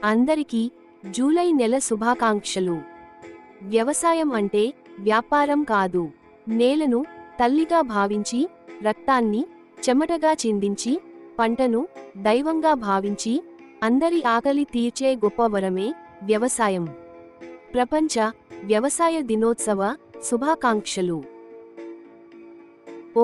అందరికీ జూలై నెల శుభాకాంక్షలు. వ్యవసాయం అంటే వ్యాపారం కాదు. నేలను తల్లిగా భావించి, రక్తాన్ని చెమటగా చిందించి, పంటను దైవంగా భావించి, అందరి ఆకలి తీర్చే గొప్ప వరమే వ్యవసాయం. ప్రపంచ వ్యవసాయ దినోత్సవ శుభాకాంక్షలు.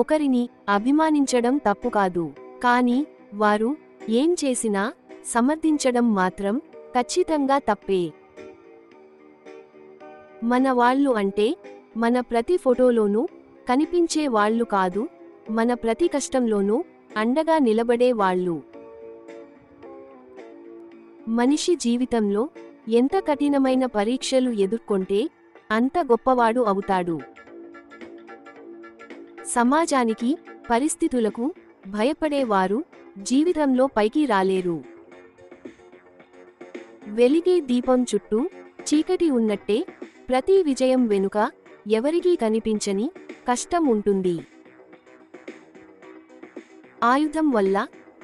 ఒకరిని అభిమానించడం తప్పు కాదు, కానీ వారు ఏం చేసినా సమర్థించడం మాత్రం ఖచ్చితంగా తప్పే. మన వాళ్ళు అంటే మన ప్రతి ఫోటోలోనూ కనిపించే వాళ్ళు కాదు, మన ప్రతి కష్టంలోనూ అండగా నిలబడే వాళ్ళు. మనిషి జీవితంలో ఎంత కఠినమైన పరీక్షలు ఎదుర్కొంటే అంత గొప్పవాడు అవుతాడు. సమాజానికి, పరిస్థితులకు భయపడేవారు జీవితంలో పైకి రాలేరు. వెలిగే దీపం చుట్టూ చీకటి ఉన్నట్టే ప్రతి విజయం వెనుక ఎవరికీ కనిపించని కష్టం ఉంటుంది. ఆయుధం వల్ల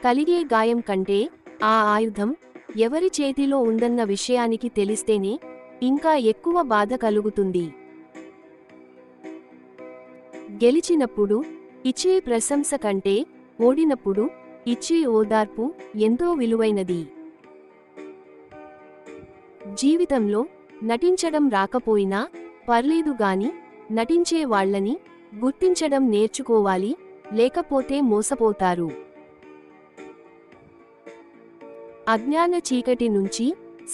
కలిగే గాయం కంటే ఆ ఆయుధం ఎవరి చేతిలో ఉందన్న విషయానికి తెలిస్తేనే ఇంకా ఎక్కువ బాధ కలుగుతుంది. గెలిచినప్పుడు ఇచ్చే ప్రశంస కంటే ఓడినప్పుడు ఇచ్చే ఓదార్పు ఎంతో విలువైనది. జీవితంలో నటించడం రాకపోయినా పర్లేదు గాని నటించే వాళ్ళని గుర్తించడం నేర్చుకోవాలి, లేకపోతే మోసపోతారు. అజ్ఞాన చీకటి నుంచి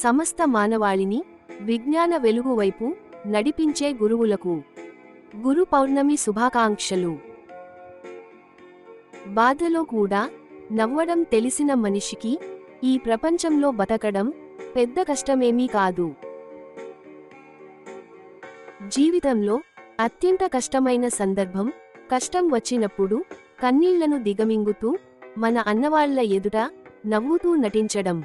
సమస్త మానవాళిని విజ్ఞాన వెలుగు వైపు నడిపించే గురువులకు గురు పౌర్ణమి శుభాకాంక్షలు. బాధలో కూడా నవ్వడం తెలిసిన మనిషికి ఈ ప్రపంచంలో బతకడం పెద్ద కష్టమేమీ కాదు. జీవితంలో అత్యంత కష్టమైన సందర్భం కష్టం వచ్చినప్పుడు కన్నీళ్లను దిగమింగుతూ మన అన్నవాళ్ల ఎదుట నవ్వుతూ నటించడం.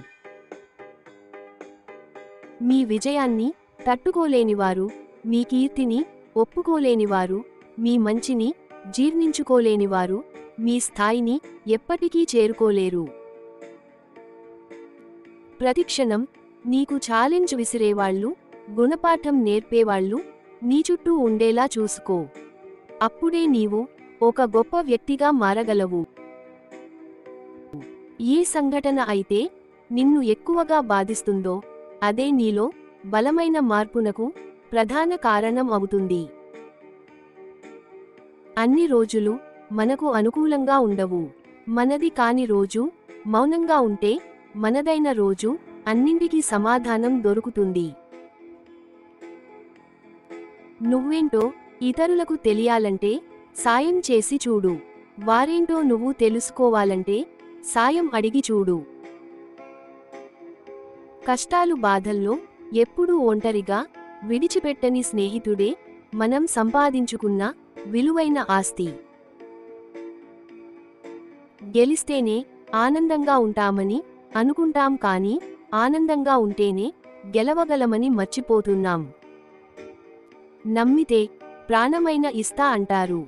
మీ విజయాన్ని తట్టుకోలేనివారు, మీ కీర్తిని ఒప్పుకోలేనివారు, మీ మంచిని జీర్ణించుకోలేనివారు మీ స్థాయిని ఎప్పటికీ చేరుకోలేరు. ప్రతిక్షణం నీకు ఛాలెంజ్ విసిరేవాళ్లు, గుణపాఠం నేర్పేవాళ్లు నీ చుట్టూ ఉండేలా చూసుకో. అప్పుడే నీవు ఒక గొప్ప వ్యక్తిగా మారగలవు. ఏ సంఘటన అయితే నిన్ను ఎక్కువగా బాధిస్తుందో అదే నీలో బలమైన మార్పునకు ప్రధాన కారణం అవుతుంది. అన్ని రోజులు మనకు అనుకూలంగా ఉండవు. మనది కాని రోజు మౌనంగా ఉంటే మనదైన రోజు అన్నింటికీ సమాధానం దొరుకుతుంది. నువ్వేంటో ఇతరులకు తెలియాలంటే సాయం చేసి చూడు. వారేంటో నువ్వు తెలుసుకోవాలంటే సాయం అడిగి చూడు. కష్టాలు బాధల్లో ఎప్పుడూ ఒంటరిగా విడిచిపెట్టని స్నేహితుడే మనం సంపాదించుకున్న విలువైన ఆస్తి. గెలిస్తేనే ఆనందంగా ఉంటామని అనుకుంటాం, కానీ ఆనందంగా ఉంటేనే గెలవగలమని మర్చిపోతున్నాం. నమ్మితే ప్రాణమైన ఇస్తా అంటారు.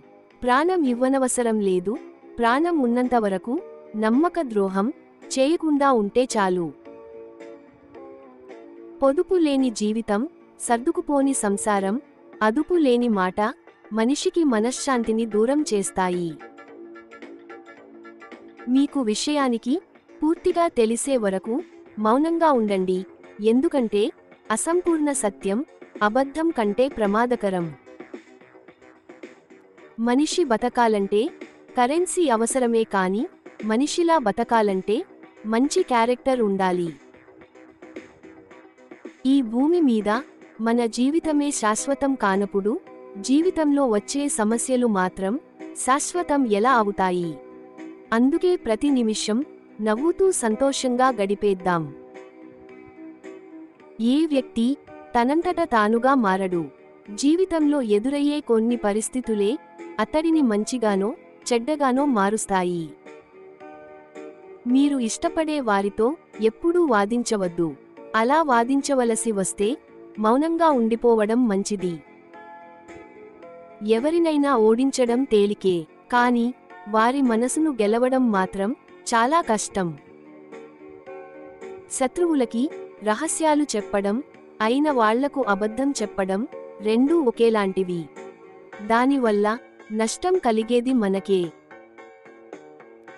ప్రాణం ఇవ్వనవసరం లేదు. ప్రాణం ఉన్నంతవరకు నమ్మక ద్రోహం చేయకుండా ఉంటే చాలు. పొదుపు లేని జీవితం, సర్దుకుపోని సంసారం, అదుపు లేని మాట మనిషికి మనశ్శాంతిని దూరం చేస్తాయి. మీకు విషయానికి పూర్తిగా తెలిసే వరకు మౌనంగా ఉండండి, ఎందుకంటే అసంపూర్ణ సత్యం అబద్ధం కంటే ప్రమాదకరం. మనిషి బతకాలంటే కరెన్సీ అవసరమే కాని మనిషిలా బతకాలంటే మంచి క్యారెక్టర్ ఉండాలి. ఈ భూమి మీద మన జీవితమే శాశ్వతం కానప్పుడు జీవితంలో వచ్చే సమస్యలు మాత్రం శాశ్వతం ఎలా అవుతాయి? అందుకే ప్రతి నిమిషం నవ్వుతూ సంతోషంగా గడిపేద్దాం. ఏ వ్యక్తి తనంతట తానుగా మారడు. జీవితంలో ఎదురయ్యే కొన్ని పరిస్థితులే అతడిని మంచిగానో చెడ్డగానో మారుస్తాయి. మీరు ఇష్టపడే వారితో ఎప్పుడూ వాదించవద్దు. అలా వాదించవలసి వస్తే మౌనంగా ఉండిపోవడం మంచిది. ఎవరినైనా ఓడించడం తేలికే, కానీ వారి మనసును గెలవడం మాత్రం చాలా కష్టం. శత్రువులకి రహస్యాలు చెప్పడం, అయిన వాళ్లకు అబద్ధం చెప్పడం రెండూ ఒకేలాంటివి. దానివల్ల నష్టం కలిగేది మనకే.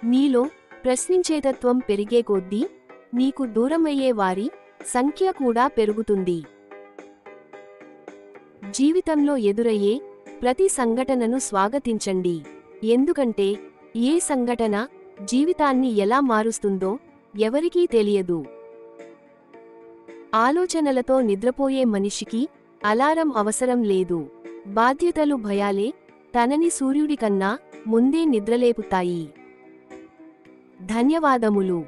నీలో ప్రశ్నించేతత్వం పెరిగే కొద్దీ నీకు దూరమయ్యే వారి సంఖ్య కూడా పెరుగుతుంది. జీవితంలో ఎదురయ్యే ప్రతి సంఘటనను స్వాగతించండి. ఎందుకంటే ఏ సంఘటన జీవితాన్ని ఎలా మారుస్తుందో ఎవరికీ తెలియదు. ఆలోచనలతో నిద్రపోయే మనిషికి అలారం అవసరం లేదు. బాధ్యతలు భయాలే తనని సూర్యుడి కన్నా ముందే నిద్రలేపుతాయి. ధన్యవాదములు.